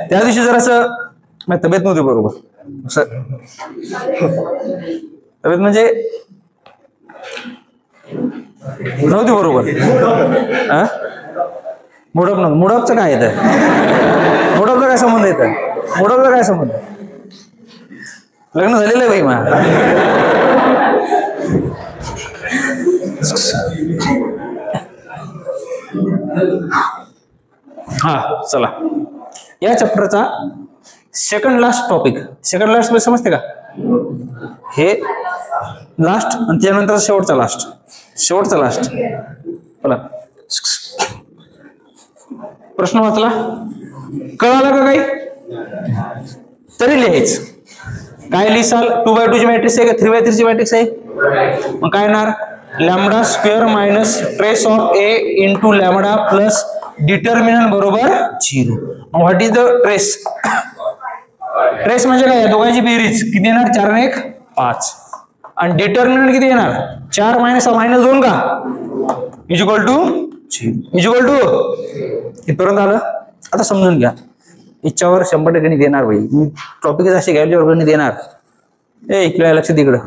त्या दिवशी जरासं तब्येत नव्हती बरोबर, तब्येत म्हणजे नव्हती बरोबर. मुडप नव्हतं. मुडपचं काय येतं? मुडपचा काय संबंध येतं? मुडपचा काय संबंध? लग्न झालेलं आहे बाई मा. हा चला, या चॅप्टरचा second last topic. Second last समजते का? हे लास्ट आणि त्यानंतर शेवटचा लास्ट. शेवटचा लास्ट. चला, प्रश्न वाचला, कळाला का काही? तरी लिहायच. काय लिहिसाल? 2x2 ची मॅट्रिक्स आहे का 3x3 ची मॅट्रिक्स आहे? मग काय येणार? Lambda square minus trace of A into lambda plus determinant बरोबर 0. What is the trace? Trace म्हणजे काय? दोघांची बेरीज किती येणार? 4 आणि 1 5. आणि डिटर्मिनंट किती येणार? 4 मायनस 2 का? Equal to 0. इक्वल टू इथपर्यंत आलं. आता समजून घ्या, इच्छावर 100% देणार भाई. मी टॉपिक असे घ्यायच्यावर गणित देणार. इकडे लक्ष तिकडं.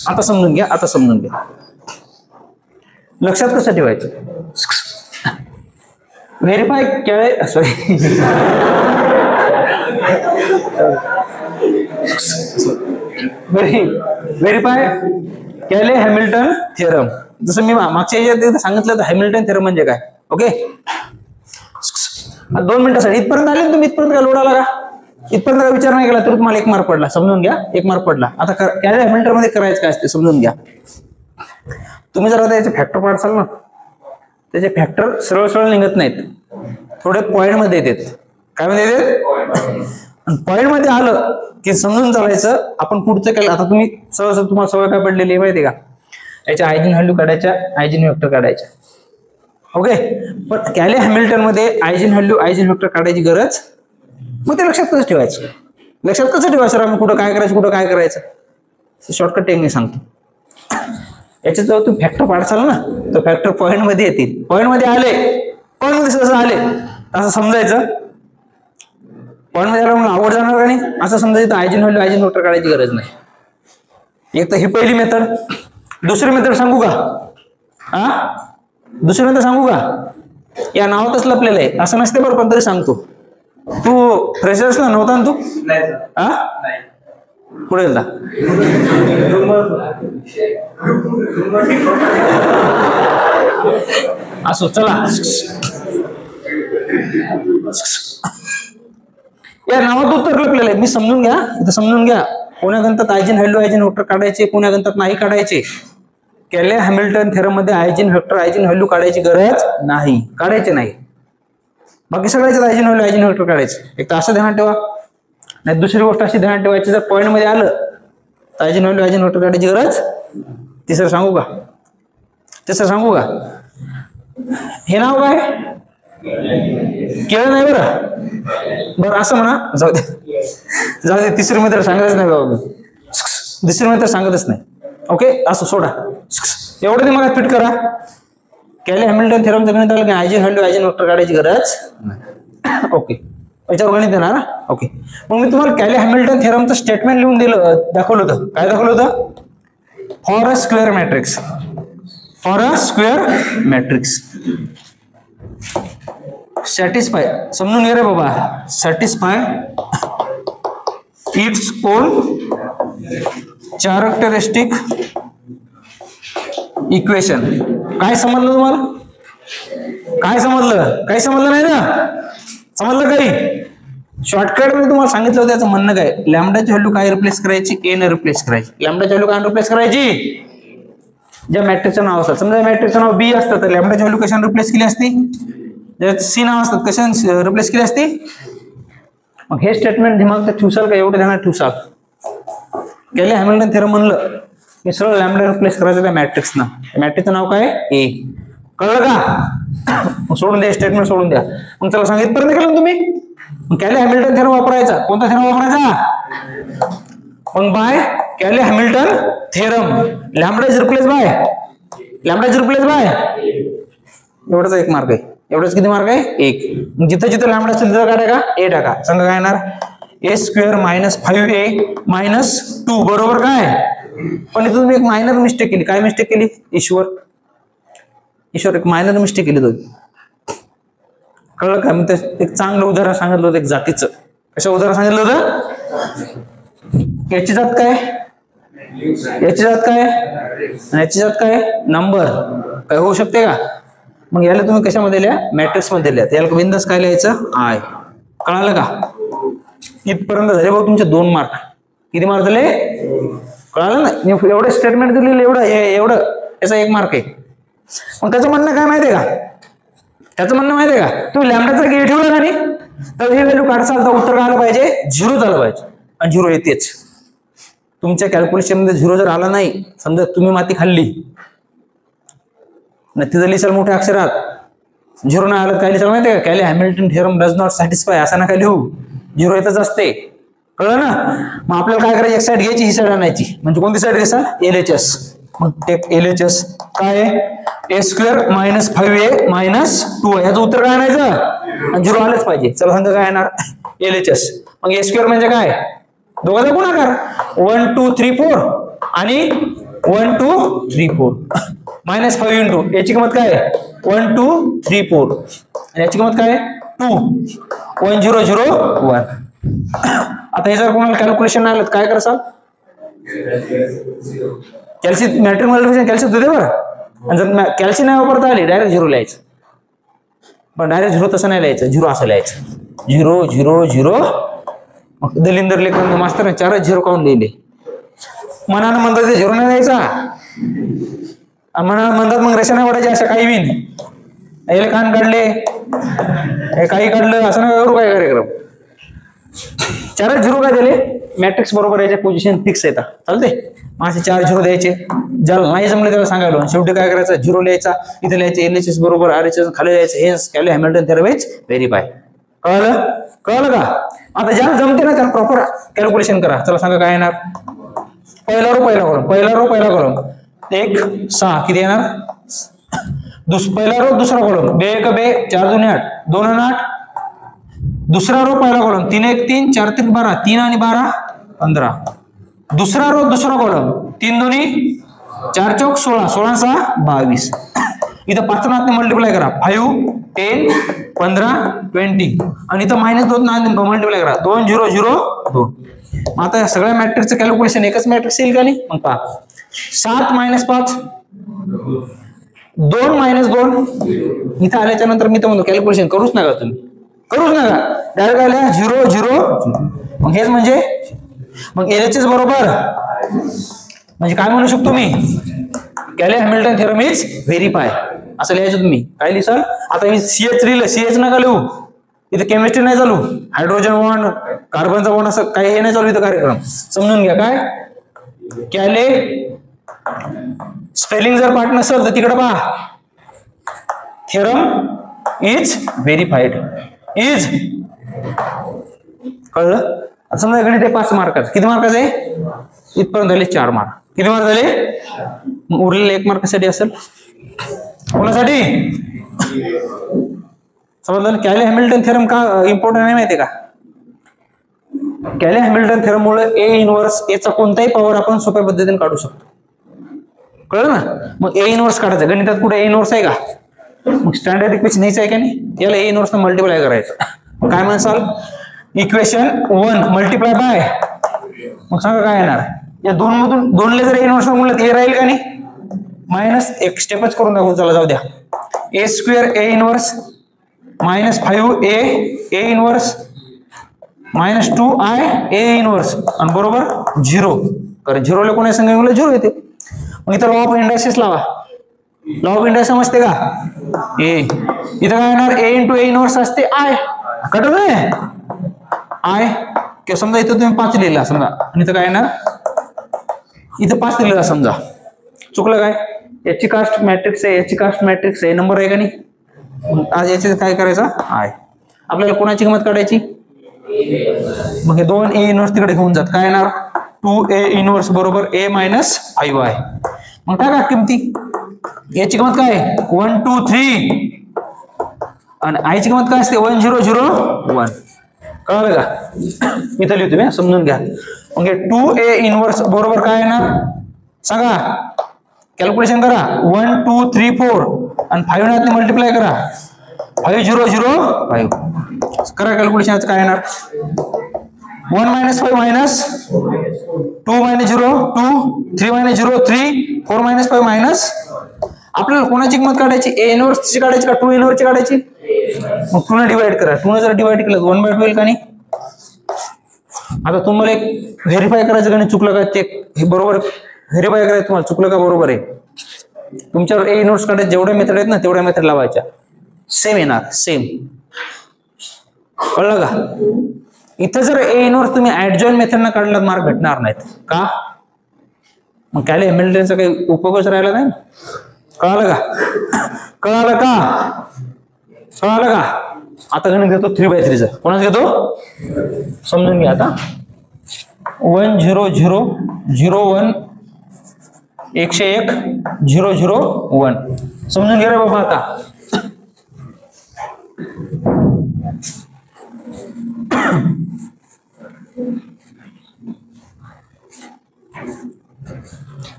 आता समजून घ्या, आता समजून घ्या. लक्षात कसं ठेवायचं? व्हेरीफाय काय? Sorry, verify Cayley Hamilton theorem. जसं मी मागच्या याच्यात सांगितलं तर हॅमिल्टन थिअरम म्हणजे काय. ओके, 2 मिनिटासाठी इथपर्यंत आले तुम्ही. इथपर्यंत काय लोड आला का? इथपर्यंत काय विचार नाही केला तर तुम्हाला 1 मार्क पडला. समजून घ्या, 1 मार्क पडला. आता कॅले हॅमिल्टन मध्ये करायचं काय असते समजून घ्या. तुम्ही जर आता याचे फॅक्टर पाडसाल ना, त्याचे फॅक्टर सरळ सरळ निघत नाहीत, थोडे पॉइंट मध्ये येतात. काय मध्ये येतात? पॉइंट मध्ये आलं की समजून चालायचं आपण पुढचं केलं. आता तुम्ही सरळ सरळ तुम्हाला सवय काय पडलेली आहे माहिती का? याच्या आयजेन व्हॅल्यू काढायच्या, आयजेन वेक्टर काढायच्या. ओके, पण कॅले हॅमिल्टन मध्ये आयजेन व्हॅल्यू आयजेन वेक्टर काढायची गरज. मग ते लक्षात कसं ठेवायचं? लक्षात कसं ठेवायचं? सर आम्ही कुठं काय करायचं, कुठं काय करायचं? शॉर्टकट टेक्निक सांगतो. याच्यात जर तुम्ही फॅक्टर पाडसाल ना, तर फॅक्टर पॉइंट मध्ये येतील. पॉइंट मध्ये आले, पॉइंट मध्ये जसं आले असं समजायचं. पॉइंट मध्ये आलं म्हणून आवड जाणार का नाही असं समजायचं. आयजेन व्हॅल्यू आयजेन वेक्टर काढायची गरज नाही. एक तर ही पहिली मेथड. दुसरी मेथड सांगू का? दुसरी मेथड सांगू का? या नावातच लपलेलं आहे असं नसते बरं, पण तरी सांगतो. तू फ्रेशर्स ना नव्हता ना तू? पुढे गेला असो. चला, या नावात उत्तर लपलेलं आहे. मी समजून घ्या, इथं समजून घ्या. कोण्या गणितात आयजेन व्हॅल्यू आयजेन वेक्टर काढायचे, कोण्या गणितात नाही काढायचे. कॅले हॅमिल्टन थेरम मध्ये आयजेन वेक्टर आयजेन व्हॅल्यू काढायची गरज नाही, काढायचे नाही. बाकी सगळ्याचे आयजेन व्हॅल्यू आयजेन वेक्टर काढायचे. एक तर असं ध्यानात ठेवा. नाही, दुसरी गोष्ट अशी ध्यानात ठेवायची, जर पॉइंट मध्ये आलं तर आयजेन व्हॅल्यू आयजेन वेक्टर काढायची गरज. तिसरं सांगू का? तिसरं सांगू का? हे नाव काय? केलं नाही बरं. बरं असं म्हणा, जाऊ दे जाऊ दे. तिसरी मेथड सांगतच नाही बाबा, दुसरी मेथड सांगतच नाही. ओके, असं सोडा. एवढं ते मला फिट करा. कॅले हॅमिल्टन थेरमचं गणित आलं की आयजेन व्हॅल्यू आयजेन वेक्टर काढायची गरज. ओके, याच्यावर गणित देणार ना. ओके, मग मी तुम्हाला कॅले हॅमिल्टन थेरमचं स्टेटमेंट लिहून दाखवलं होतं. काय दाखवलं होतं? For a square matrix. For a square matrix satisfy. समजून घे रे बाबा. Satisfy its own characteristic equation. काय समजलं तुम्हाला? काय समजलं? काही समजलं नाही ना? समजलं काही? शॉर्टकट मध्ये तुम्हाला सांगितलं होतं. त्याचं म्हणणं काय? लॅम्बडाची व्हॅल्यू काय रिप्लेस करायची? ए ने रिप्लेस करायची. लॅम्बडाची व्हॅल्यू काय रिप्लेस करायची? ज्या मॅट्रिक्सचं नाव असतं, समजा मॅट्रिक्सचं नाव बी असतं तर लॅम्बडाची व्हॅल्यू कशाने रिप्लेस केली असती? ज्यात सी नाव असतात कशाने रिप्लेस केली असती? मग हे स्टेटमेंट दिमागात ठेवसाल का? एवढं ध्यानात ठेवसाल. कॅले हॅमिल्टन थेरम म्हणलं की सरळ लॅम्बडा रिप्लेस करायचं त्या मॅट्रिक्सनं. मॅट्रिक्सचं नाव काय? ए. कळलं का? सोडून द्या, स्टेटमेंट सोडून द्या. मग चला सांगितपर्यंत केलं तुम्ही. कॅले हॅमिल्टन थेरम वापरायचा. कोणता थेरम वापरायचा? मग by Cayley Hamilton theorem, lambda is replace by एवढाच एक मार्क आहे. एवढाच किती मार्क आहे? एक. जिथं जिथं लॅम्बडा असेल तिथं काय टाका? ए टाका. सांगा काय येणार? ए स्क्वेअर मायनस 5a मायनस 2 बरोबर काय? पण इथं तुम्ही एक मायनर मिस्टेक केली. काय मिस्टेक केली? ईश्वर एक मायनर मिस्टेक केली तुम्ही. कळलं का? मी एक चांगलं उदाहरण सांगितलं होतं एक जातीचं. कशा उदाहरण सांगितलं होतं? याची जात काय? याची जात काय? याची जात काय? नंबर. काय होऊ शकते का? मग याला तुम्ही कशामध्ये लिहा? मॅट्रिक्स मध्ये लिहा. याला बिंदास काय लिहायचं? आय. कळालं का? इथपर्यंत झाले भाऊ तुमचे 2 मार्क. किती मार्क झाले? कळालं ना? एवढे स्टेटमेंट दिलेले एवढं याचा 1 मार्क आहे. मग त्याचं म्हणणं काय माहितीये का? त्याचं म्हणणं माहितीये का? तुम्ही लॅम्बडाचा गेट ठेवला का नाही तर हे व्हॅल्यू काढसाल तर उत्तर काय आलं पाहिजे? 0 झालं पाहिजे. आणि 0 येतेच. तुमच्या कॅल्क्युलेशन मध्ये 0 जर आला नाही, समजा तुम्ही माती खाल्ली नक्की जर लिहिसाल मोठ्या अक्षरात 0 नाही आलं काय लिहिसाल माहितीये का? Cayley Hamilton theorem does not satisfy असा नका लिहू. 0 येतच असते. कळलं ना? मग आपल्याला काय करायचं? एक साईड घ्यायची, ही साईड आणायची. म्हणजे कोणती साईड घ्यायचा? LHS. मग टेक LHS काय आहे? ए स्क्वेअर मायनस 5a मायनस 2 याचं उत्तर काय आणायचं? आणि 0 आलंच पाहिजे. चला सांगा काय येणार? LHS. मग ए स्क्वेअर म्हणजे काय? दोघांचा गुणाकार 1 2 3 4 आणि 1 2 3 4 मायनस 5 इंटू याची किंमत काय? 1 2 3 4 आणि याची किंमत काय? 2 1 0 0 1. आता हे जर कोणाला कॅल्क्युलेशन नाही आलं काय कराल? कॅल्शियम मॅट्रिक मल्टिप्लिकेशन कॅल्शियम होते बरं. आणि जर कॅल्शियम नाही वापरता आली डायरेक्ट 0 लिहायचं. पण डायरेक्ट 0 तसं नाही लिहायचं. 0 असं लिहायचं. 0 0 0. मग दलिंदर लेखन मास्तर 4च 0 काढून लिहिले. मनानं म्हणतात ते 0 नाही द्यायचा. मनानं म्हणतात मग रेषा नाही वाढायची अशा काही बिन. याला कान काढले काही काढलं असं नाही करू काय कार्यक्रम. 4च 0 काय दिले? मॅट्रिक्स बरोबर याच्या पोझिशन फिक्स येतात. चालते? माझे 4 0 द्यायचे. ज्याला नाही जमले त्याला सांगायला. शेवटी काय करायचं? 0 लिहायचा. इथे लिहायचे LHS बरोबर RHS खाली लिहायचं. हे कॅले हॅमिल्टन थेरम इज व्हेरीफाय. कळलं? कळलं का? आता ज्याला जमते ना त्याला प्रॉपर कॅल्क्युलेशन करा. चला सांगा काय येणार? पहिला रो पहिला कॉलम 1 6 किती येणार? पहिला रो दुसरा कॉलम 2 1 2 4 2 8 2 आणि 8. दुसरा रो पहिला कॉलम 3 1 3 4 3 12 3 आणि 12 15. दुसरा रो दुसरा कॉलम 3 2 4 4 16 16 6 22. इथं 5 नातने मल्टिप्लाय करा 5 10 15 20 आणि इथं -2 नातने मल्टिप्लाय करा 2 0 0 2. आता या सगळ्या मॅट्रिक्सचं कॅल्क्युलेशन एकच मॅट्रिक्स येईल का नाही? मग पहा 7 - 5 2 - 2 इथं आल्याच्या नंतर मी तर म्हणतो कॅल्क्युलेशन करूच नका तुम्ही. करूच नका. डायरेक्ट आल्या 0 0. मग हेच म्हणजे मग LHS बरोबर म्हणजे काय म्हणू शकतो मी? कॅले हॅमिल्टन थेरम इज व्हेरीफाय असं लिहायचं तुम्ही. काय लिहिसाल? आता मी CH लिहिलं. CH नका लिहू. इथे केमिस्ट्री नाही चालू. हायड्रोजन बॉन्ड कार्बनचा बॉन्ड असं काही हे नाही चालू इथं कार्यक्रम. समजून घ्या. काय कॅले स्पेलिंग जर पाठ नसेल तर तिकडे पहा. Theorem is verified is. कळलं? समजा गणित आहे 5 मार्काचं. किती मार्काचं आहे? इथपर्यंत झाले 4 मार्क. किती मार्क झाले? उरलेले 1 मार्कासाठी असेल. कोणासाठी? समजलं? कॅले हॅमिल्टन थेरम का इम्पॉर्टंट आहे माहितीये का? कॅले हॅमिल्टन थेरम मुळे A इनवर्स याचा कोणताही पॉवर आपण सोप्या पद्धतीने काढू शकतो. कळलं ना? मग A इनवर्स काढायचं. गणितात कुठे A इनवर्स आहे का? मग स्टँडर्ड इक्वेशन न्यायचं आहे का नाही? याला A इनवर्स मल्टिप्लाय करायचं. काय म्हणसाल? Equation 1 multiply by. मग सांगा काय येणार? या 2 मधून 2 ले जर A इनवर्स म्हणलं तर A राहील का नाही? मायनस एक स्टेपच करून दाखवू. चला जाऊ द्या. A square A inverse -5a A inverse -2i A inverse आणि बरोबर 0. कारण 0 ला कोणा संख्या मिळालं 0 येते. मग इथं लॉ ऑफ इंडायसेस लावा. लॉ ऑफ इंडायसेस समजते का? A इथं काय येणार? A × A इनवर्स असते I. कटलं नाही I किंवा समजा इथं तुम्ही 5 लिहिला समजा आणि इथं काय येणार? इथं 5 लिहिला समजा. चुकलं काय? याची कास्ट मॅट्रिक्स आहे, याची कास्ट मॅट्रिक्स आहे. नंबर आहे का नाही? आज याचे काय करायचं? I. आपल्याला कोणाची किंमत काढायची? मग हे 2 A इनवर्स तिकडे घेऊन जात. काय येणार? 2a इनवर्स बरोबर a मायनस 5y. मग टाका किमती. याची किंमत काय 1 2 3 आणि i ची किंमत काय असते 1 0 0 1. कळलं का? इथं लिहू तुम्ही समजून घ्या. मग 2a इनवर्स बरोबर काय येणार सांगा. कॅल्क्युलेशन करा. 1 2 3 4 आणि 5 ने मल्टिप्लाय करा. 5 0 0 5 करा कॅल्क्युलेशन. काय येणार 1 minus 5 minus 2 minus 0 2 3 minus 0 3 4 minus 5 minus. आपल्याला कोणाची किंमत काढायची a इनवर्स ची काढायची का 2 इनवर्स ची काढायची. मग 2 ने डिवाइड करा. 2 ने जर डिवाइड केलं 1/2 होईल का नाही. आता तुम्हाला एक व्हेरीफाय करायचं का नाही चुकलं का चेक हे बरोबर व्हेरीफाय करायचं तुम्हाला चुकलं का बरोबर आहे. तुमच्यावर a इनवर्स काढायचे जेवढ्या मेथड आहेत ना तेवढ्या मेथड लावायच्या सेम येणार सेम. कळलं का? इथं जर a इनवर्स तुम्ही ऍडजॉइन मेथडनं काढला मार्क भेटणार नाहीत का. मग काय हॅमिल्टनचा काही उपयोगच राहिला नाही. कळालं का? कळालं का? कळालं का? आता गणित घेतो 3/3 कोणाच घेतो समजून घ्या. आता 1 0 0 0 1 101 0 0 1 समजून घ्या रे बाबा. आता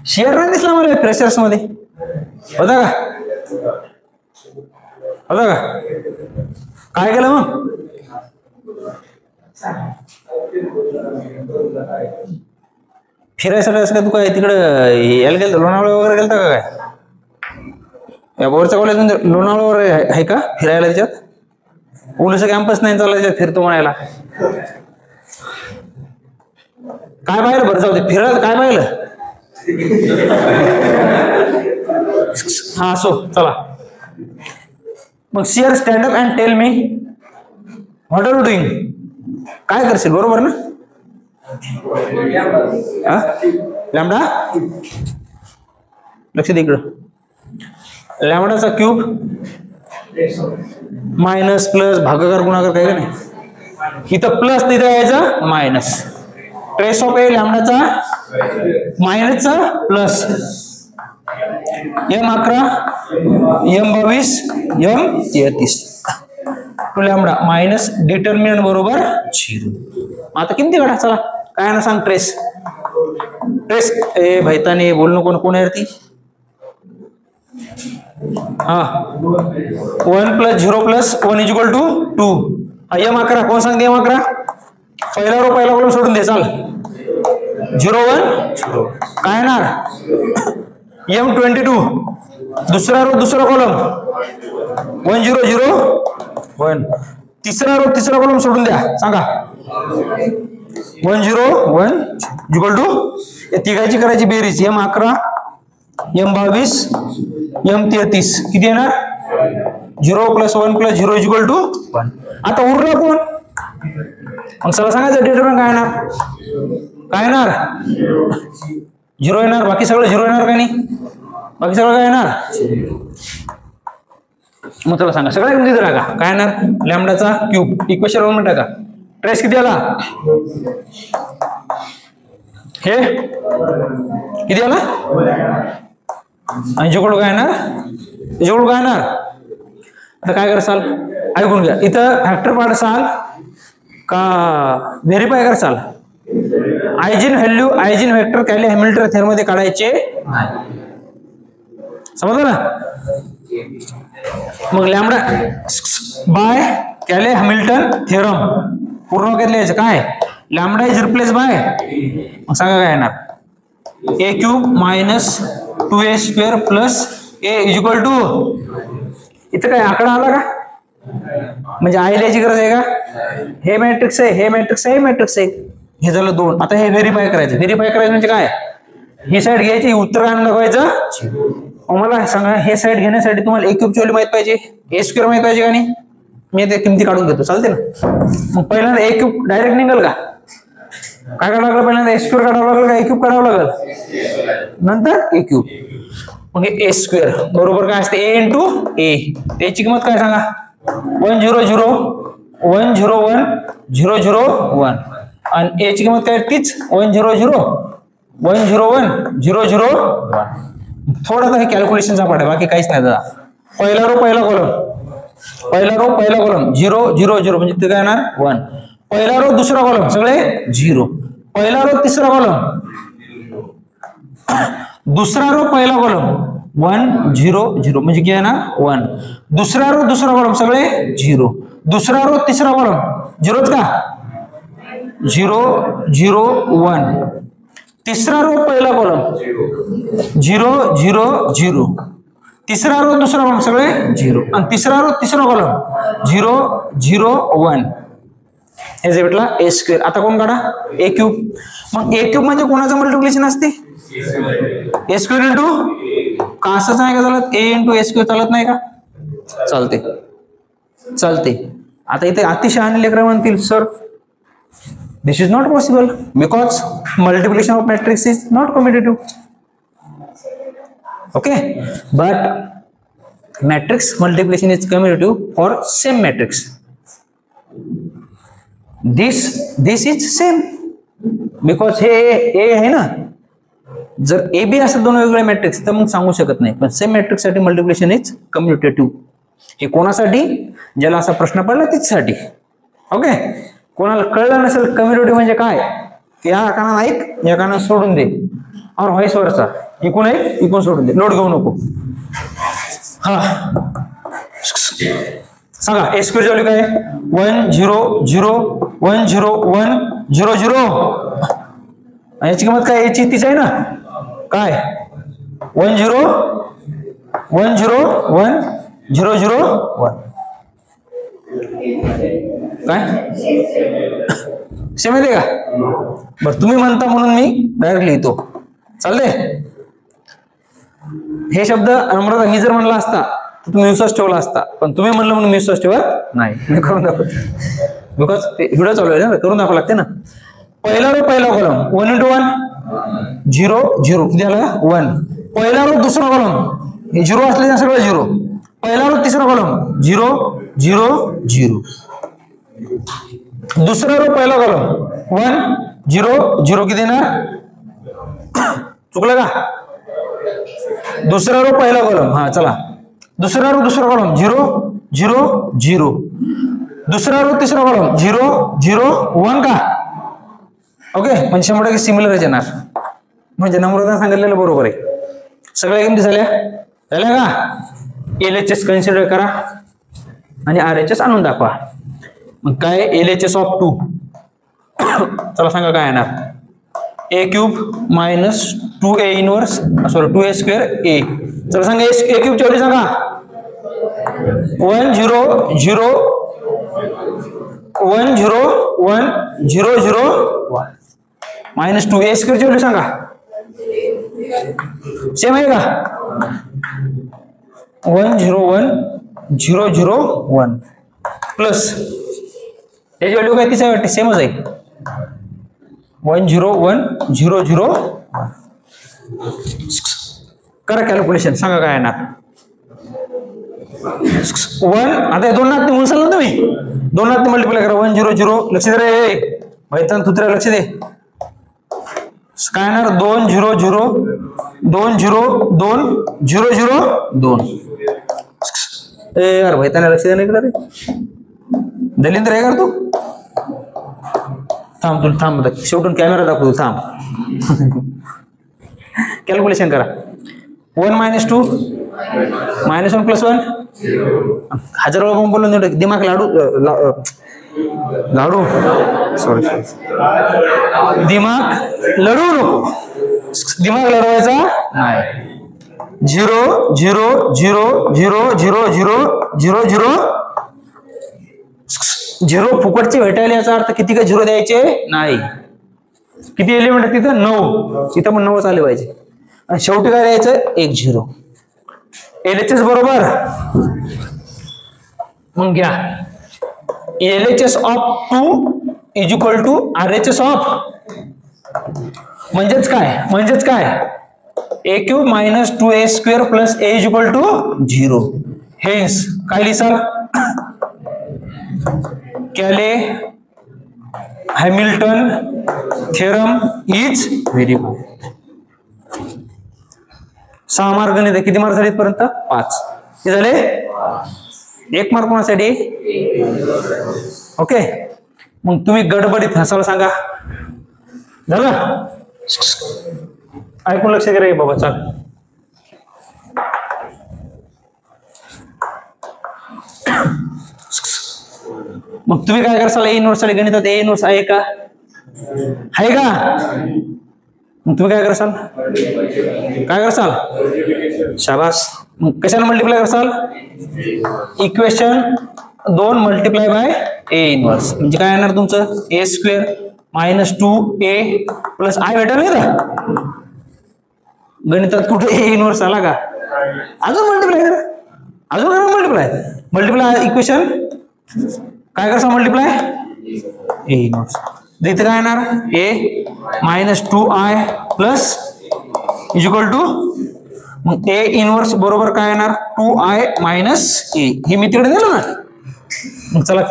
शेअर नाही दिसला मला प्रेशर्स मध्ये होता का. होता का? काय केलं मग फिरायसाठी असं का तू काय तिकडं यायला गेलं लोणावळा वगैरे गेलता का काय. या बोरच्या कॉलेज मध्ये लोणावळा वगैरे आहे का फिरायला. त्याच्यात पोलीस कॅम्पस नाही चालायचं फिरतो म्हणायला. काय पाहिलं बरं जाऊ दे फिरायला काय पाहिलं. हा असो चला. मग sir stand up and tell me what are you doing. काय करशील बरोबर ना. लॅम्बडा लक्ष दे इकडं. लॅम्बडाचा क्यूब मायनस प्लस भागाकार गुणाकार काय का नाही. इथं प्लस तिथं यायचं मायनस. ट्रेस ऑफ ए लॅम्बडाचा मायनसचा plus M11 M22 M33 two lambda minus determinant बरोबर 0. आता किमती काढा चला. काय ना सांग ट्रेस. ट्रेस ए भैताने बोल नको कोण आहे ती. हा 1 + 0 + 1 = 2. M11 कोण सांगते M11 पहिला रो पहिला कॉलम सोडून दे चाल. 0 1 0 काय येणार M22 दुसरा रो दुसरा कॉलम 1 0 0 1 तिसरा रो तिसरा कॉलम सोडून द्या सांगा 1 0 1 = या तिघाची करायची बेरीज M11 M22 M33 किती येणार 0 + 1 + 0 = 1. आता उरला कोण मग चला सांगायचं डिटरमिनंट काय येणार. काय येणार 0 येणार. बाकी सगळं 0 येणार का नाही. बाकी सगळं काय येणार. मग चला सांगा सगळ्या किमती टाका. काय येणार लॅम्बडाचा क्यूब इक्वेशन 1 टाका. ट्रेस किती आला हे किती आला आणि जिकडं काय येणार जिकडं काय येणार. आता काय कराल ऐकून घ्या. इथं फॅक्टर पाडसाल का व्हेरीफाय करसाल. Eigen value eigen vector कॅले Hamilton theorem मध्ये काढायचे समजलं ना. मग lambda by Cayley Hamilton theorem पूर्ण काय लिहायचं काय लॅम्बडा इज रिप्लेस बाय मग सांगा काय येणार a³ - 2a² + a = इथं काय आकडा आला का म्हणजे आय लिहायची गरज आहे का. हे मॅट्रिक्स आहे हे मॅट्रिक्स आहे हे मॅट्रिक्स आहे हे झालं 2. आता हे व्हेरीफाय करायचं. व्हेरीफाय करायचं म्हणजे काय ही साईड घ्यायची उत्तर काय दाखवायचं. मला सांगा हे साईड घेण्यासाठी तुम्हाला a³ ची व्हॅल्यू माहित पाहिजे a² माहित पाहिजे का नाही. मी ते किमती काढून घेतो चालते ना. मग पहिल्यांदा a³ डायरेक्ट निघेल का काय काढावं लागलं पहिल्यांदा a² काढावं लागेल का a³ काढावं लागेल नंतर a³. मग a² बरोबर काय असते a × a. त्याची किंमत काय सांगा 1 0 0 1 0 1 0 0 1 आणि ए ची किंमत काय तीच 1 0 0 1 0 1 0 0 1. थोडा हे कॅल्क्युलेशनचा पाठ आहे, बाकी काहीच नाही दादा. पहिला रो पहिला कॉलम 0 0 0 म्हणजे ते काय येणार 1. पहिला रो दुसरा कॉलम सगळे 0. पहिला रो तिसरा कॉलम, दुसरा रो पहिला कॉलम 1 0 0 म्हणजे काय येणार 1. दुसरा रो दुसरा कॉलम सगळे 0. दुसरा रो तिसरा कॉलम 0च का 0 0 1. तिसरा रो पहिला कॉलम 0 0 0. तिसरा रो दुसरा कॉलम सगळे 0 आणि तिसरा रो तिसरा कॉलम 0 0 1. हे जे भेटला ए स्क्वेअर. आता कोण काढा ए क्यूब. मग ए क्यूब म्हणजे कोणाचं मल्टिप्लिकेशन असते ए स्क्वेअर इंटू का असंच नाही का चालत ए इंटू ए स्क्वेअर चालत नाही का चालते. आता इथे अतिशहाणे लेकरं म्हणतील sir this is not possible because multiplication of matrix is not commutative. Okay, but matrix multiplication is commutative for same matrix. This is same because हे A आहे ना. जर ए बी असं दोन वेगवेगळे मॅट्रिक्स तर मग सांगू शकत नाही, पण सेम मॅट्रिक्स साठी मल्टिप्लिकेशन इज कम्युटेटिव्ह. हे कोणासाठी ज्याला असा प्रश्न पडला त्याच्यासाठी. ओके, कोणाला कळलं नसेल कम्युनिटी म्हणजे काय, या कानाला ऐक या कानाला सोडून दे, और व्हाईस वर्सा, इकून ऐक इकून सोडून दे, लोड घेऊ नको. हा सांगा ए स्क्वेअर व्हॅल्यू काय 1 0 0 1 0 1 0 0. याची किंमत काय याची तीच आहे ना काय 1 0 1 0 1 0 0 1. काय सेम आहे का बरं. तुम्ही म्हणता म्हणून मी डायरेक्ट लिहितो चालते. हे शब्द नम्रता मी जर म्हणला असता तर तुम्ही विश्वास ठेवला असता, पण तुम्ही म्हणलं म्हणून मी विश्वास ठेवत नाही. मी करून दाखवतो बिकॉज व्हिडिओ चालू आहे ना, करून दाखवावं लागते ना. पहिला रो पहिला कॉलम 1 into 1 0 0 किती आला 1. पहिला रो दुसरा कॉलम हे 0 असले सगळं 0. पहिला रो तिसरा कॉलम 0 0 0. दुसरा रो पहिला कॉलम 1 0 0 किती येणार चुकलं का. दुसरा रो पहिला कॉलम हा चला. दुसरा रो दुसरा कॉलम 0 0 0. दुसरा रो तिसरा कॉलम 0 0 1 का. ओके, म्हणजे 100% सिमिलरच येणार. म्हणजे नम्रता सांगितलेलं बरोबर आहे. सगळ्या किमती झाल्या का. LHS कन्सिडर करा आणि RHS आणून दाखवा. मग काय LHS ऑफ 2 चला सांगा काय येणार A cube minus 2a inverse sorry 2a square A. चला सांगा ए क्यूब ची व्हॅल्यू सांगा 1 0 0 1 0 1 0 0 1 मायनस 2a स्क्वेअर ची व्हॅल्यू सांगा. सेम आहे का 1 0 1 0 0 1 प्लस याची व्हॅल्यू काय तिचा वाटते सेमच आहे 1 0 1 0 0 1. करा कॅल्क्युलेशन सांगा काय येणार 1. आता दोन नात म्हणून सांगा तुम्ही दोन नात मल्टिप्लाय करा 1 0 0 लक्ष दे रे मैदान तुत्र्या लक्ष दे काय येणार 2 0 0 2 0 2 0 0 2. ए यार भाई त्याला लक्ष देणे रे दलिंद्र आहे का तू. थांब तुला थांब शेवटून कॅमेरा दाखवतो थांब. कॅल्क्युलेशन करा 1 - 2 -1 + 1 हजार वेळा बोलून दिमाग लाडू सॉरी दिमाग लढू नको. दिमाग लढवायचा नाही. 0 0 0 0 0 0 0 0 0 फुकटचे भेटायला याचा अर्थ किती का 0 द्यायचे नाही. किती एलिमेंट आहे तिथं 9 तिथं पण 9च आले पाहिजे. आणि शेवटी काय द्यायचं 1 0. LHS बरोबर मग घ्या LHS of 2 is equal to RHS of म्हणजेच काय a cube minus 2a square plus a is equal to 0. Hence काय लिहिसाल Cayley Hamilton theorem is verified. 6 mark गणित. किती मार्क झाले इथपर्यंत? 5. हे झाले 1 मार्क कोणासाठी? ओके. मग तुम्ही गडबडीत हसायला सांगा. झालं? ऐकून लक्ष द्या बाबा. चाल मग तुम्ही काय करसाल? ए इनवर्स साठी गणितात ए इनवर्स आहे का? आहे का? मग तुम्ही काय करसाल? काय करसाल? शाबास. मग कशाला मल्टिप्लाय करसाल? Equation 2 multiply by A inverse. म्हणजे काय येणार तुमचं? A square minus 2a plus I भेटेल नाही का? गणितात कुठे ए इनवर्स आला का? अजून मल्टिप्लाय करा. अजून करा मल्टिप्लाय. मल्टिप्लाय इक्वेशन काय करसा? Multiply A inverse. इथे काय येणार? A minus 2i plus is equal to, मग ए इनवर्स बरोबर काय येणार? 2i मायनस ए. हे मी तिकडे दिलं ना. मग चला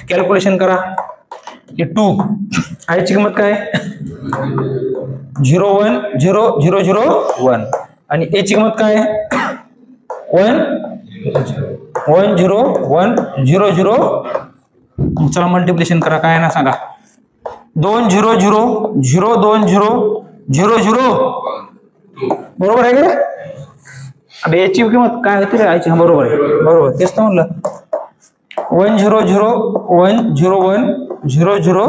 कॅल्क्युलेशन करा. हे 2 आय ची किंमत काय? 0 1 0 0 0 1 आणि ए ची किंमत काय? 1 1 0 1 0 0. चला मल्टिप्लिकेशन करा. काय ना सांगा? 2 0 0 0 2 0 0 0 बरोबर आहे का? अब याची किंमत काय होती रे आयची? बरोबर आहे. बरोबर तेच तर म्हणलं. 1 0 0 1 0 1 0 0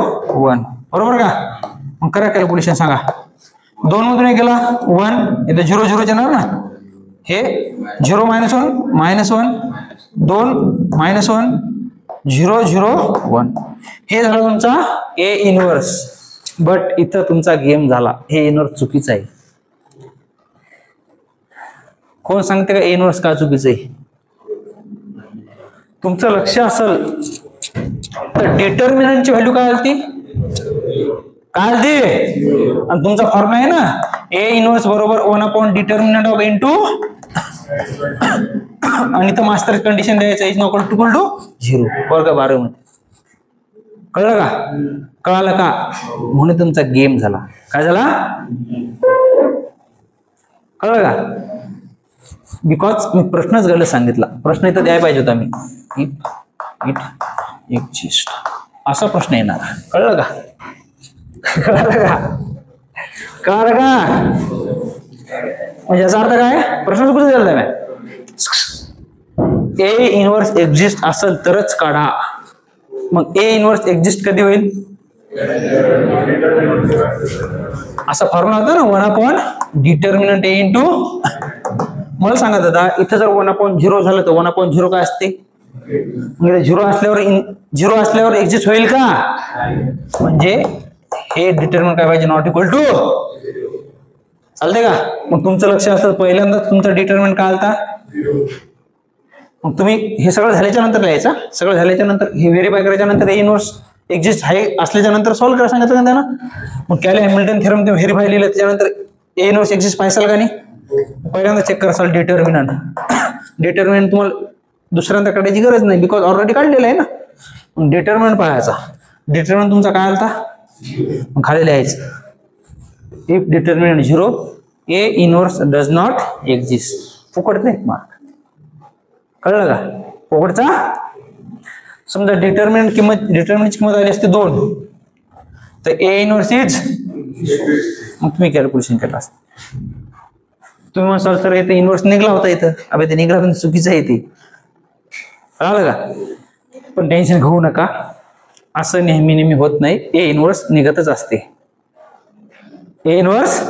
1 बरोबर का? मग करा कॅल्क्युलेशन. सांगा 2 मधून एक गेला 1 इथे 0 0 येणार ना. हे 0 मायनस 1 मायनस 1 2 मायनस 1 0 0 1. हे झालं तुमचा ए इनवर्स. बट इथं तुमचा गेम झाला. हे इनवर्स चुकीचं आहे. कोण सांगते का ए इनवर्स का चुकीचं आहे? तुमचं लक्ष असेल तर डिटर्मिनंटची व्हॅल्यू काय आलती? काय आलती? आणि तुमचा फॉर्म्युला आहे ना ए इनवर्स बरोबर 1 डिटर्मिनंट ऑफ इनटू आणि तर मास्टर कंडिशन द्यायचं इज नॉट इक्वल टू 0. वर्ग 12 मध्ये. कळलं का? कळालं का? म्हणून तुमचा गेम झाला. काय झाला? कळलं का? बिकॉज मी प्रश्नच गलत सांगितला. प्रश्न इथं द्यायला पाहिजे होता मी. इट एक्झिस्ट असा प्रश्न येणार. कळलं का? कळलं का? कळलं का? म्हणजे याचा अर्थ काय? प्रश्न चुकीचा दिला काय? ए इनवर्स एक्झिस्ट असेल तरच काढा. मग ए इनवर्स एक्झिस्ट कधी होईल? असा फॉर्म्युला होता ना 1 डिटर्मिनंट ए इंटू. मला सांगा दादा इथं जर 1/0 झालं तर 1/0 काय असते? म्हणजे 0 असल्यावर एक्झिस्ट होईल का? म्हणजे हे डिटर्मिनंट काय पाहिजे? Not equal to. चालते का? मग तुमचं लक्ष असतं पहिल्यांदा तुमचं डिटर्मिनंट काय आलता? मग तुम्ही हे सगळं झाल्याच्या नंतर लिहायचं. सगळं झाल्याच्या नंतर हे व्हेरीफाय करायच्या नंतर ए इनवर्स एक्झिस्ट आहे असल्याच्या नंतर सॉल्व्ह करा सांगितलं ना त्यांना. मग कॅले हॅमिल्टन थेरम तुम्ही व्हेरीफाय लिहिलं त्याच्यानंतर ए इनवर्स एक्झिस्ट पाहिजे का नाही? पहिल्यांदा चेक कराल डिटर्मिनंट. डिटर्मिनंट तुम्हाला दुसऱ्यांदा काढायची गरज नाही बिकॉज ऑलरेडी काढलेलं आहे ना. मग डिटर्मिनंट पाहायचा. डिटर्मिनंट तुमचा काय आलता? मग खाली लिहायचं if determinant 0 A inverse does not exist. फुकट नाही मार्क. कळलं का? फुकटचा. समजा डिटर्मिनंटची किंमत आली असते 2 तर ए इनवर्स इज. मग तुम्ही कॅल्क्युलेशन केलं असतं. तुम्ही म्हणाल सर इथे इनवर्स निघला होता इथं. अबे ते निघला पण चुकीचं आहे ते. कळलं का? पण टेन्शन घेऊ नका. असं नेहमी होत नाही. ए इनवर्स निघतच असते. ए इनवर्स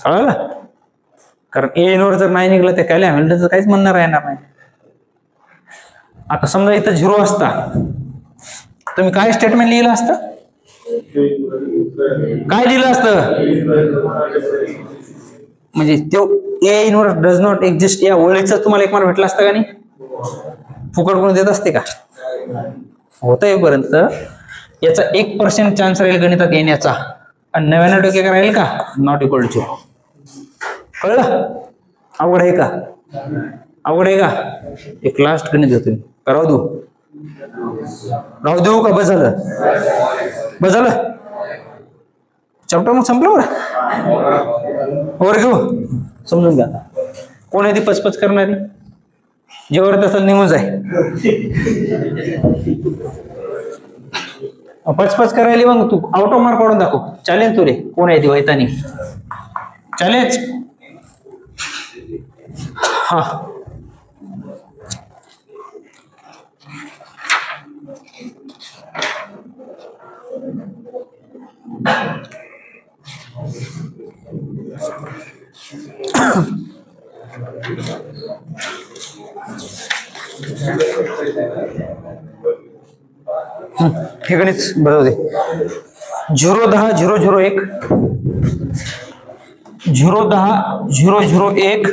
कळलं? कारण ए इनवर्स जर नाही निघलं तर कॅले हॅमिल्टनचं काहीच म्हणणार राहणार नाही. आता समजा इथं 0 असता तुम्ही काय स्टेटमेंट लिहिलं असतं? काय लिहिलं असतं? म्हणजे तो A inverse does not exist या ओळीचा तुम्हाला एक मार्क भेटला असता का नाही? फुकट कोण देत असते का? होतं पर्यंत याचा 1% चान्स राहील गणितात येण्याचा आणि 99% काय राहील का? Not equal to 0. कळलं? अवघड आहे का? अवघड आहे का? एक लास्ट गणित देतो मी. करा तू. राहू देऊ का? बस झालं, बस झालं, चॅप्टर मग संपलं बरं. वर घेऊ, समजून घ्या. कोण आहे ती पचपच करणारी? जेवर तसं निघून जाय. पचपच करायला मग तू आउट ऑफ मार्क काढून दाखव. चॅलेंज तुरे. कोण आहे ती वैतानी? चॅलेंज. हा हे गणित बरोबर दे. 0 10 0 0 1 0 10 0 0 1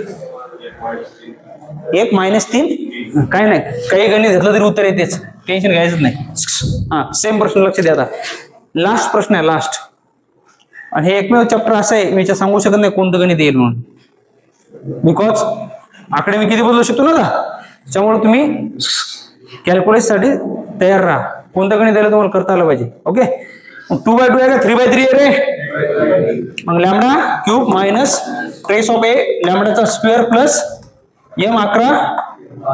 1 -3. काय नाही, काही गणित घेतलं तरी उत्तर येतेच, टेन्शन घ्यायचं नाही. हा सेम प्रश्न लक्ष द्या. आता लास्ट प्रश्न आहे, लास्ट. आणि हे एकमेव चॅप्टर असं आहे मी सांगू शकत नाही कोणतं गणित येईल म्हणून, बिकॉज आकडे मी किती बदलू शकतो ना, त्यामुळे तुम्ही कॅल्क्युलेस साठी तयार राहा. कोणतं गणित द्यायला तुम्हाला करता आलं पाहिजे. ओके. 2/2 आहे का 3/3 आहे रे? मग lambda cube minus trace of A लॅमडाचा square plus m 11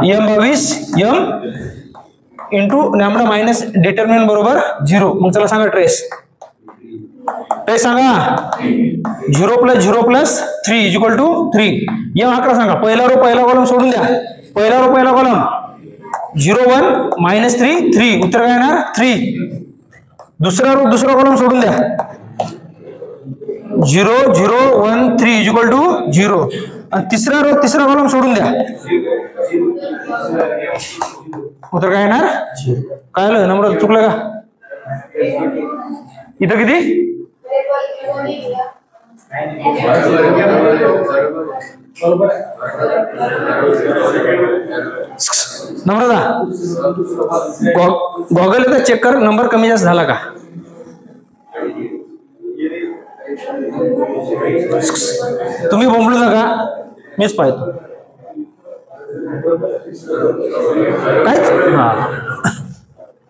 m 22 m into lambda minus determinant बरोबर 0. मग चला सांगा ट्रेस. ट्रेस सांगा. 0 + 0 + 3 = 3. m 11 सांगा. पहिला रो पहिला कॉलम सोडून द्या. पहिला रो पहिला कॉलम 0 1 -3 3. उत्तर काय येणार? 3. दुसरा रो दुसरा कॉलम सोडून द्या. 0 0 1 3 = 0. आणि तिसरा रो तिसरा कॉलम सोडून द्या. उत्तर काय येणार? काय आलं? नंबर चुकलं का? इथं किती? नंबर गॉगल एकदा चेक कर, नंबर कमी जास्त झाला का? तुम्ही बोंबलू नका, मीच पाहतो. काय? हा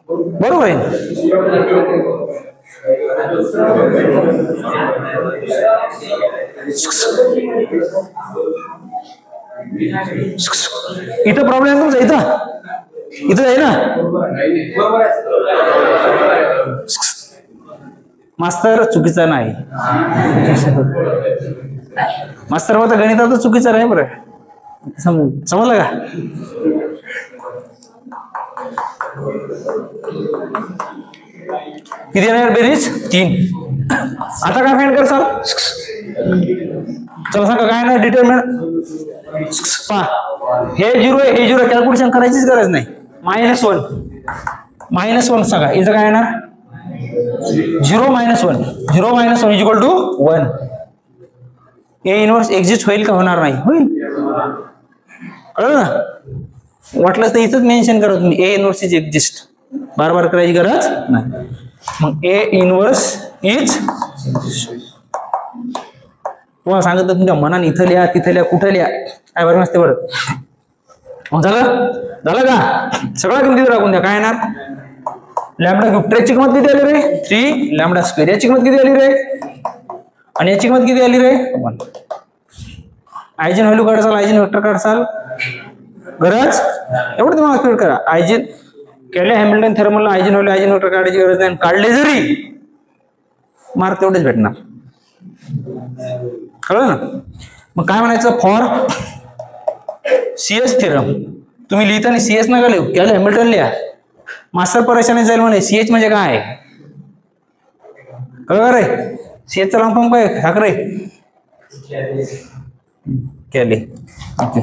बरोबर आहे. इथं प्रॉब्लेम तुमचा, इथं आहे ना मास्तर? चुकीचा नाही मास्तर, होता गणितात चुकीचा नाही बरं. समजलं का? किती येणार बेरीज? 3. आता काय फाइंड करसाल? चला सांगा काय ना डिटरमिनंट. हे 0 आहे, हे 0 कॅल्क्युलेशन करायचीच गरज नाही. -1 सांगा. इथं काय येणार? 0 - 1 0 - 1 = 1. ए इनवर्स एक्झिस्ट होईल का? होणार नाही. होईल. कळलं ना? वाटलंच तर इथंच मेन्शन करा तुम्ही, ए इनवर्स इज एक्झिस्ट. बार बार करायची गरज नाही. मग ए इनवर्स इज, तुम्हाला सांगितलं तुमच्या मनाने इथं लिहा, तिथं लिहा, कुठं लिहा, काय बरं नसते बरं. मग झालं का? सगळ्या किमती राखून द्या. काय येणार? लॅमडा क्यूब ट्रेसची किंमत किती आली रे? 3. लॅमडा स्क्वेअर याची किंमत किती आली रे? आणि याची किंमत किती आली रे? 1. आयजेन व्हॅल्यू काढसाल, आयजेन वेक्टर काढसाल, गरज एवढं तुम्हाला स्पीड करा. आयजेन केले Hamilton थेरमला eigen value eigen vector काढायची गरज नाही. काढले जरी मार्क तेवढेच भेटणार. कळलं ना? मग काय म्हणायचं? For CS theorem. तुम्ही लिहिताना सीएस नका लिहू, केले हॅमिल्टन लिहा. मास्टर परेशानी जाईल म्हणे. सीएच म्हणजे काय? कळलं रे? सीएच चा लॉंग फॉर्म काय? ठाकरे केले. ओके.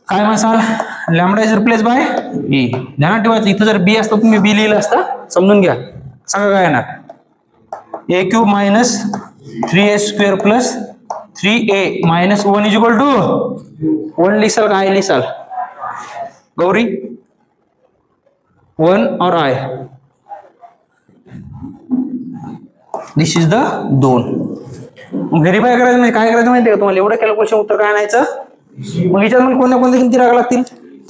काय म्हणाल? लॅमडा इज रिप्लेस बाय बी. ध्यानात ठेवायचं, इथं जर बी असतं तुम्ही बी लिहिलं असता. समजून घ्या. सांगा काय येणार? a³ minus 3a² plus 3a minus 1 = 1 लिहिसाल का? आय लिहिसाल गौरी? 1 और I. This is the 2. Verify करायचं म्हणजे काय करायचं माहिती का तुम्हाला? एवढं कॅल्क्युलेशन उत्तर काय आणायचं? मग याच्यात कोणत्या कोणत्या किमती राखाव्या लागतील?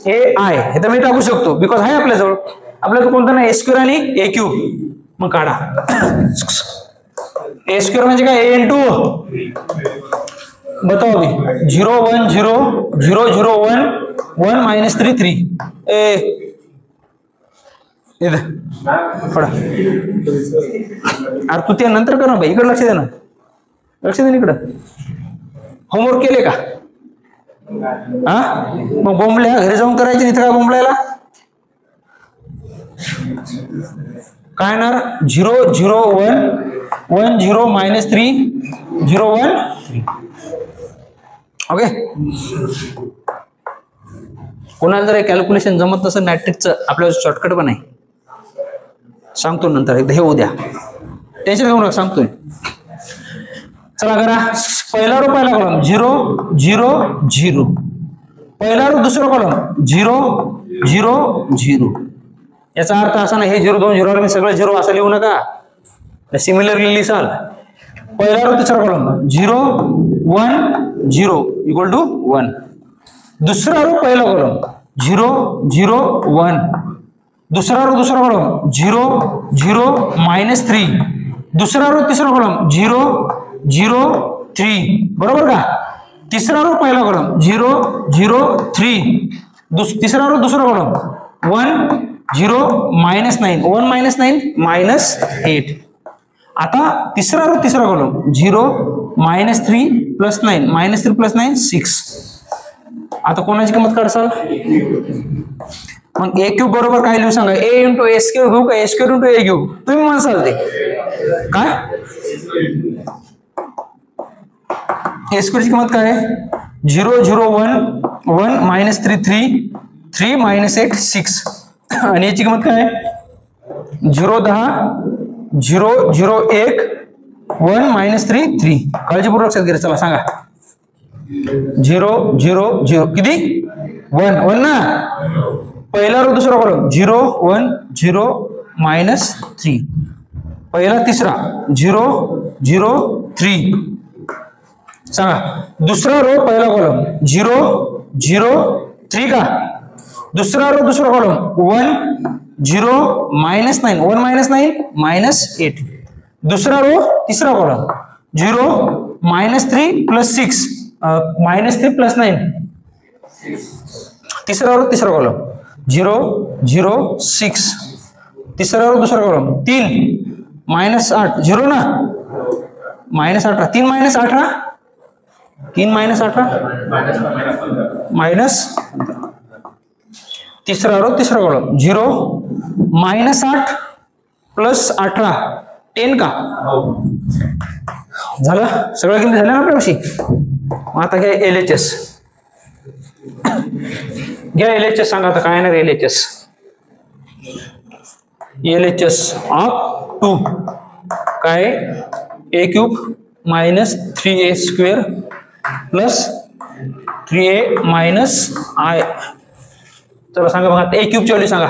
ए आय हे तर मी टाकू शकतो बिकॉज आहे आपल्याजवळ. आपल्याला कोणता नाही, ए स्क्वेअर आणि ए क्यूब. मग काढा. ए स्क्वेअर म्हणजे काय, ए इंटू बताओ अभी 0 1 0 0 0 1 1 माइनस 3 3 पडा. अरे तू ते नंतर कर ना भाई, इकडे लक्ष दे ना, लक्ष दे ना इकडं. होमवर्क केले का? हा मग बोंबल्या घरी जाऊन करायचे, इथं काय बोंबलायला. काय येणार 0 0 1 1 0 माइनस 3 0 1 3. ओके. कोणाला जर कॅल्क्युलेशन जमत नसेल मॅट्रिक्सचं, आपल्याला शॉर्टकट पण आहे, सांगतो नंतर, एकदा हे उद्या टेन्शन घेऊ नका, सांगतोय. चला करा. पहिला रो पहिला कॉलम 0 0 0. पहिला रो दुसरा कॉलम 0 0 0. याचा अर्थ असा नाही हे 0 2 0 मी सगळं 0 असं लिहू नका, सिमिलरली लिहाल. पहिला रो तिसरा कॉलम 0 1 0 इक्वल टू 1. दुसरा रो पहिला कॉलम 0 0 1. दुसरा रो दुसरा कॉलम 0 0 माइनस 3. दुसरा रो तिसरा कॉलम 0 0 3. बरोबर का? तिसरा रो पहिला कॉलम 0 0 3. तिसरा रो दुसरा कॉलम 1 0 माइनस 9 1 माइनस 9 माइनस 8. आता तिसरा रो तिसरा column 0 minus 3 plus 9 minus 3 plus 9 6. आता कोणाची किंमत काढसाल? मग ए क्यूब बरोबर काय लिहू सांगा, ए इंटू ए स्क्वेअर घेऊ का ए स्क्वेअर इंटू ए घेऊ? तुम्ही म्हणसाल ते काय, ए स्क्वेअरची किंमत काय आहे 0 0 1 1 माइनस 3 3 3 माइनस 8 6. आणि याची किंमत काय आहे 0 10 0 0 1 1 माइनस 3 3. काळजीपूर्वक लक्षात घ्या. चला सांगा 0 0 0 किती 1 1 ना. पहिला रो दुसरा कॉलम 0 1 0 माइनस 3. पहिला तिसरा 0 0 3. सांगा दुसरा रो पहिला कॉलम 0 0 3 का. दुसरा रो दुसरा कॉलम 1 0 माइनस 9 1 माइनस 9 माइनस 8. दुसरा रो तिसरा column 0 minus 3 plus 6 minus 3 plus 9. तिसरा रो तिसरा कॉलम 0 0 6. तिसरा रो दुसरा कॉलम 3 माइनस 8 0 ना माइनस 18 3 माइनस 18 3 माइनस 18 माइनस. तिसरा रो तिसरा कॉलम 0 माइनस 8 प्लस 18 10 का. झालं सगळं किंमत झाल्या ना आपल्याशी. आता घ्या LHS घ्या. LHS सांगा आता काय येणार LHS. LHS ऑफ 2 काय A cube minus 3a square plus 3a minus I. चला सांगा बघा ए क्यूब ची व्हॅल्यू सांगा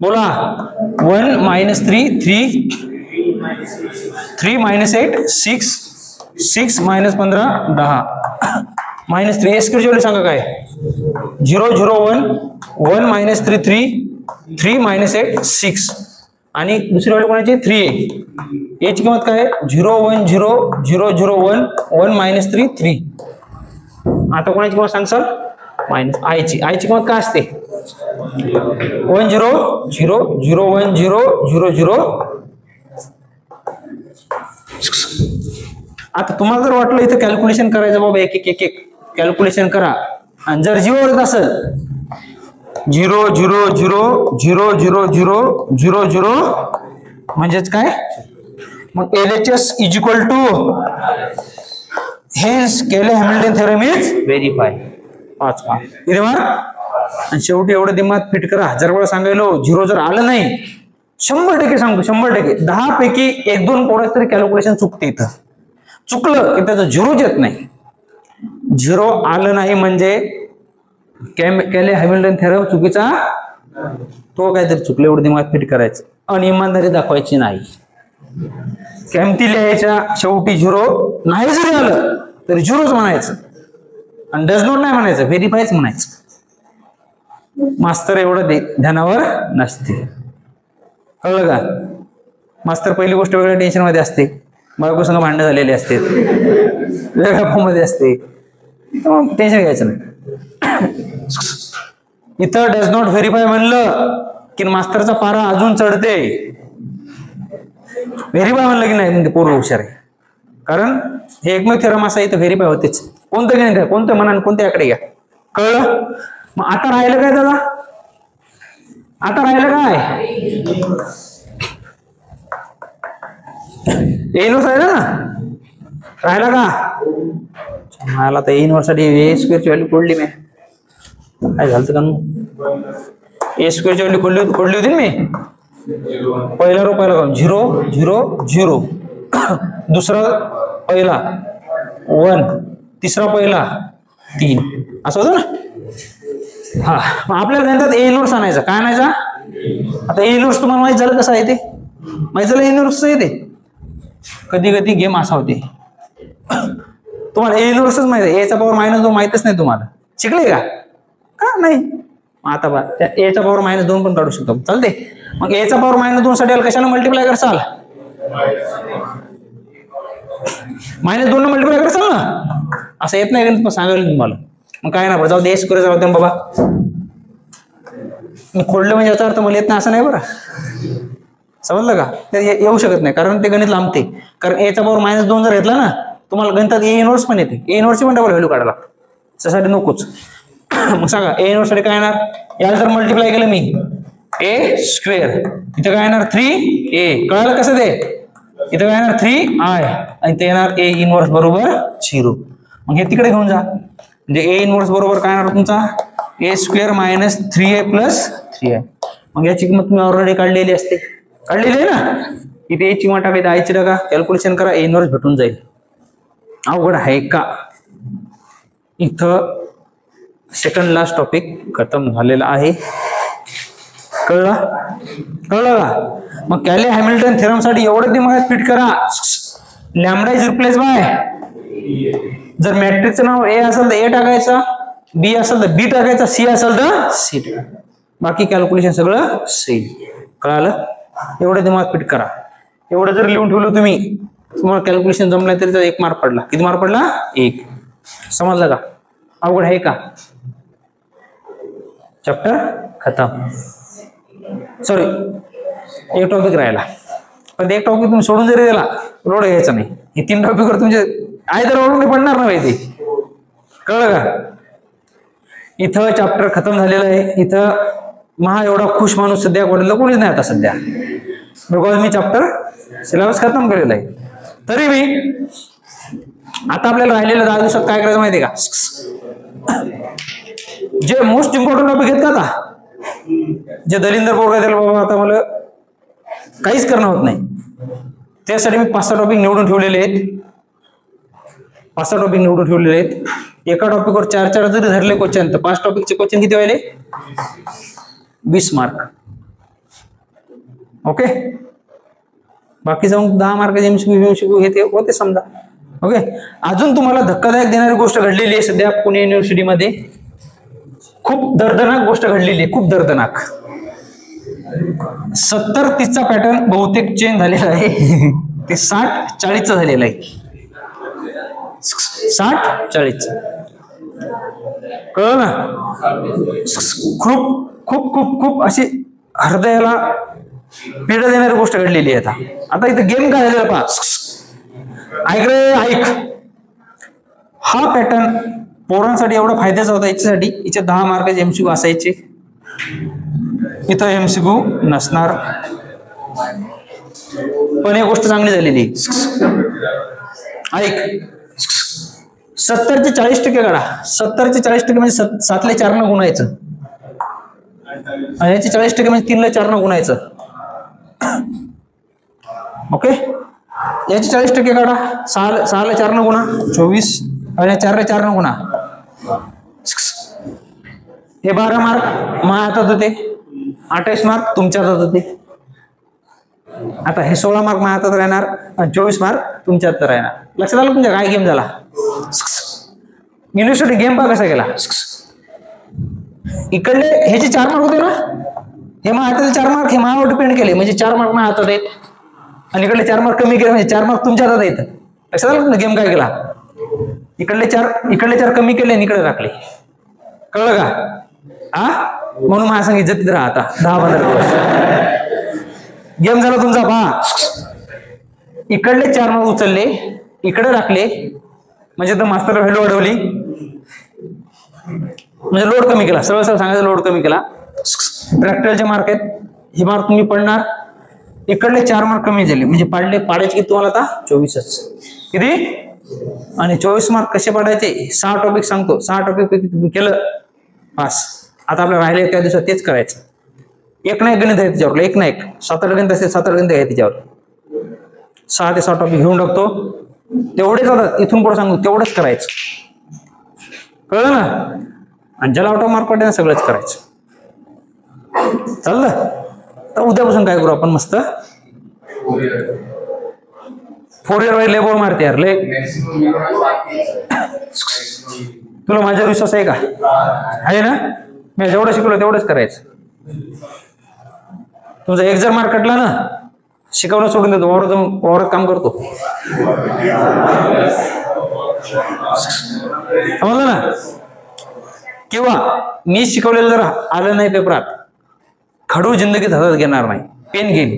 बोला. 1 माइनस 3 3 3 माइनस 8 6 6 माइनस 15 10 माइनस 3 ए स्क्वेअर ची व्हॅल्यू सांगा काय 0 0 1 1 माइनस 3 3 3 माइनस 8 6. आणि दुसरी व्हॅल्यू कोणाची 3a. याची किंमत काय 0 1 0 0 0 1 1 माइनस 3 3. आता कोणाची किंमत सांगसाल माइनस आयची. आयची किंमत काय असते 1 0 0 0 1 0 0 0. आता तुम्हाला जर वाटलं इथं कॅल्क्युलेशन करायचं बाबा एक एक एक एक कॅल्क्युलेशन करा आणि जर जीवर येत असेल 0 0 0 0 0 0 0 0 म्हणजेच काय मग LHS is equal to hence Cayley Hamilton theorem is verify. 5 mark. आणि शेवटी एवढं दिमाग फिट करा. 1000 वेळा सांगायलो 0 जर आलं नाही 100% सांगतो 100% 10 पैकी 1-2 कोणाच तरी कॅल्क्युलेशन चुकते. इथं चुकलं की त्याचं 0 येत नाही. 0 आलं नाही म्हणजे केले हॅमिल्टन थेरम चुकीचा तो काहीतरी चुकलं. एवढं दिमाग फिट करायचं आणि इमानदारी दाखवायची नाही. किमती लिहायच्या शेवटी 0 नाही जरी आलं तरी 0च म्हणायचं आणि डज नॉट नाही म्हणायचं व्हेरीफायच म्हणायचं. मास्तर एवढं ध्यानावर नसते. कळलं का? मास्तर पहिली गोष्ट वेगळ्या टेन्शन मध्ये असते, बायको संग भांडण झालेले असते, वेगळ्या फोन मध्ये असते, टेन्शन घ्यायचं नाही. इथं डज नॉट व्हेरीफाय म्हणलं की मास्तरचा पारा अजून चढते. व्हेरीफाय म्हणलं की नाही म्हणजे पूर्ण हुशार आहे. कारण हे एकमेव थेरम असा इथं व्हेरीफाय होतेच. कोणतं गणित आहे, कोणतं म्हणा, कोणत्या आकडे घ्या. कळलं? मग आता राहिलं काय दादा? आता राहिलं काय? इनवर्स आहे ना? राहिला का? मला तर इनवर्स साठी ए स्क्वेअरची व्हॅल्यू खोडली मी. काय झालं का? ए स्क्वेअरची व्हॅल्यू खोडली होती मी. पहिला रो पहिला 0 0 0, दुसरा पहिला 1, तिसरा पहिला 3, असं होतं ना. हा, मग आपल्याला गणितात ए इनवर्स आणायचा. काय आणायचा? आता ए इनवर्स तुम्हाला माहित झालं कसं आहे ते? माहित झालं ए इनवर्स आहे ते? कधी कधी गेम असा होते, तुम्हाला ए इनवर्सच माहित आहे, एचा पॉवर -2 माहितच नाही तुम्हाला. शिकले का? का नाही? आता बा त्या एचा पॉवर -2 पण काढू शकतो, चालते. मग एचा पॉवर -2 साठी कशाला मल्टिप्लाय करसाल? -2 न मल्टिप्लाय करसाल ना. असं येत नाही का? सांगायला तुम्हाला. मग काय ना जाऊ दे, स्क्वेअर जाऊ दे बाबा. मी खोडलं म्हणजे याचा अर्थ मला येत नाही असं नाही बरं. समजलं का? ते येऊ शकत नाही कारण ते गणित लांबते. कारण एचा पॉवर -2 जर घेतला ना, तुम्हाला गणितात ए इनवर्स पण येते. ए इनवर्सची पण डबल व्हॅल्यू काढायला लागते. त्यासाठी नकोच. मग सांगा ए इनवर्स साठी काय येणार? याला जर मल्टिप्लाय केलं मी, ए स्क्वेअर, इथं काय येणार 3a. कळालं कसं ते? इथं काय येणार 3i आणि ते येणार ए इनवर्स बरोबर 0. मग हे तिकडे घेऊन जा. म्हणजे ए इनवर्स बरोबर काय येणार तुमचा? ए स्क्वेअर -3a + 3i. मग याची किंमत मी ऑलरेडी काढलेली असते. काढलेली आहे ना? इथे एची किंमत टाकायची, आयची टाका, कॅल्क्युलेशन करा, ए इनवर्स भेटून जाईल. अवघड आहे का? इथं सेकंड लास्ट टॉपिक खतम झालेला आहे. कळलं का? मग कॅले हॅमिल्टन थेरम साठी एवढं दिमागात फिट करा. लॅम्बडा इज रिप्लेस बाय, जर मॅट्रिक्सचं नाव ए असेल तर ए टाकायचा, बी असेल तर बी टाकायचा, सी असेल तर सी टाकायचा. बाकी कॅल्क्युलेशन सगळं सेम. कळालं? एवढं दिमाग फिट करा. एवढं जर लिहून ठेवलं तुम्ही, तुम्हाला कॅल्क्युलेशन जमलं तरी 1 मार्क पडला. किती मार्क पडला? 1. समजलं का? अवघड आहे का? चॅप्टर खतम. सॉरी, एक टॉपिक राहिला. पण एक टॉपिक तुम्ही सोडून जरी दिला, लोड घ्यायचा नाही. हे 3 टॉपिकवर तुमचे आहे तर ओळखून पडणार नाही ते. कळलं का? इथं चॅप्टर खतम झालेलं आहे. इथं महा एवढा खुश माणूस सध्या कॉलेजला कोणीच नाही आता सध्या, बिकॉज मी चॅप्टर सिलेबस खतम केलेला आहे. तरी मी आता आपल्याला राहिलेल्या 10 दिवसात काय करायचं माहिती आहे का? जे मोस्ट इम्पॉर्टंट टॉपिक आहेत का आता, जे दलिंदर पोरगा त्याला बाबा आता मला काहीच करणं होत नाही, त्यासाठी मी 5-6 टॉपिक निवडून ठेवलेले आहेत. 5-6 टॉपिक निवडून ठेवलेले आहेत. एका टॉपिकवर 4-4 जरी धरले क्वेश्चन तर 5 टॉपिकचे क्वेश्चन किती व्हायले? 20 मार्क. ओके. बाकी जाऊन 10 मार्क एमसीक्यू हे ते होते समजा. ओके. अजून तुम्हाला धक्कादायक देणारी गोष्ट घडलेली आहे सध्या पुणे युनिव्हर्सिटीमध्ये. खूप दर्दनाक गोष्ट घडलेली आहे, खूप दर्दनाक. 70-30चा पॅटर्न बहुतेक चेंज झालेला आहे. ते 60-40चा झालेला आहे. 60-40. कळलं ना? खूप खूप खूप खूप अशी हृदयाला पीडा देणारी गोष्ट घडलेली आहे. आता इथे गेम काय झालेला पहा. ऐक रे ऐक. हा पॅटर्न पोरांसाठी एवढा फायद्याचा होता. याच्यासाठी इथे 10 मार्काचे एमसीक्यू असायचे, इथं एमसीक्यू नसणार. पण ही गोष्ट चांगली झालेली. ऐक, 70 चे 40% काढा. 70 चे 40% म्हणजे 7 ला 4 न गुणायचं आणि याचे 40% म्हणजे 3 ला 4 न गुणायचं. ओके. याचे 40% काढा. 6 ला 4 न गुणा 24 आणि 4 ला 4 न गुणा. हे 12 मार्क माझ्या हातात होते, 28 मार्क तुमच्या हातात होते. आता हे 16 मार्क माझ्या हातात राहणार आणि 24 मार्क तुमच्या हातात राहणार. लक्षात आलं तुमच्या काय गेम झाला? युनिव्हर्सिटी गेम पहा कसा गेला. इकडले ह्याचे 4 मार्क होते ना, हे हातातले 4 मार्क हे माझ्यावर डिपेंड केले, म्हणजे 4 मार्क माझ्या हातात आहेत, आणि इकडले 4 मार्क कमी केले म्हणजे 4 मार्क तुमच्या हातात आहेत. लक्षात आलं ना गेम काय केला? इकडले 4 कमी केले आणि इकडे टाकले. कळलं का? म्हणून माझ्या सांगितलं इज्जतीत राहा आता 10-15 दिवस. गेम झाला तुमचा. पहा, इकडले 4 मार्क उचलले, इकडे टाकले, म्हणजे तर मास्तर व्हॅल्यू वाढवली, म्हणजे लोड कमी केला. सरळ सांगायचं, लोड कमी केला. प्रॅक्टिकलचे मार्क आहेत, हे मार्क तुम्ही पडणार. इकडले 4 मार्क कमी झाले, म्हणजे पाडायचे किती तुम्हाला आता? 24च. किती? आणि 24 मार्क कसे पाडायचे? 6 टॉपिक सांगतो, 6 टॉपिक तुम्ही केलं पास. आता आपल्याला राहिले त्या दिवसात तेच करायचं. एक ना एक गणित आहे त्याच्यावर, एक ना एक 7-8 गणित असते, 7-8 गणित आहे त्याच्यावर. 6 ते 7 टॉपिक घेऊन टाकतो, तेवढेच आता इथून पुढे सांगतो तेवढंच करायचं. कळलं ना? आणि ज्याला ऑटो मार्क पडले ना सगळंच करायचं. चाललं? तर उद्यापासून काय करू आपण? मस्त फोरियर वाईज लय बोल मारते यार, लय. तुला माझ्यावर विश्वास आहे का? आहे ना? मी जेवढं शिकवलं तेवढंच करायचं. तुमचा 1 जर मार्क कटला ना, शिकवणं सोडून देतो, वावरात काम करतो. समजलं ना? किंवा मी शिकवलेलं जर आलं नाही पेपरात, खडू जिंदगीत हातात घेणार नाही, पेन घेईल.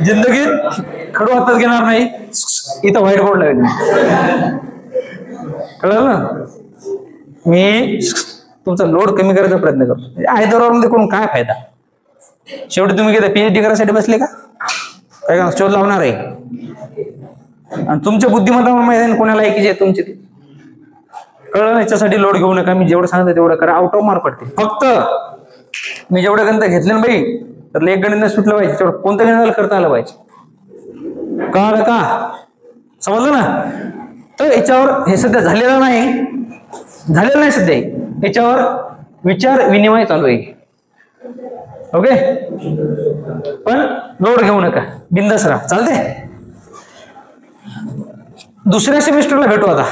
जिंदगीत खडू हातात घेणार नाही, इथं व्हाईट बोर्ड लागेल. कळलं ना? मी तुमचा लोड कमी करायचा प्रयत्न करतो. हैदराबादमध्ये कोण काय फायदा? शेवटी तुम्ही किती PhD करायसाठी बसले का? काय का शोध लावणार आहे? आणि तुमच्या बुद्धिमत्ता माहिती आहे कोणाला ऐकायचे तुमचे? कळलं ना? याच्यासाठी लोड घेऊ नका. मी जेवढं सांगतो तेवढं करा, आउट ऑफ मार्क पडते. फक्त मी जेवढं गणित घेतले ना बाई, तर एक गणित सुटलं पाहिजे, तेवढं कोणतं गणिताला करता आलं पाहिजे. कळलं का? समजलं ना? तर याच्यावर हे सध्या झालेलं नाही सध्या, याच्यावर विचार विनिमय चालू आहे. ओके, पण लोड घेऊ नका, बिंदास राहा. चालते? दुसऱ्या सेमिस्टरला भेटू आता.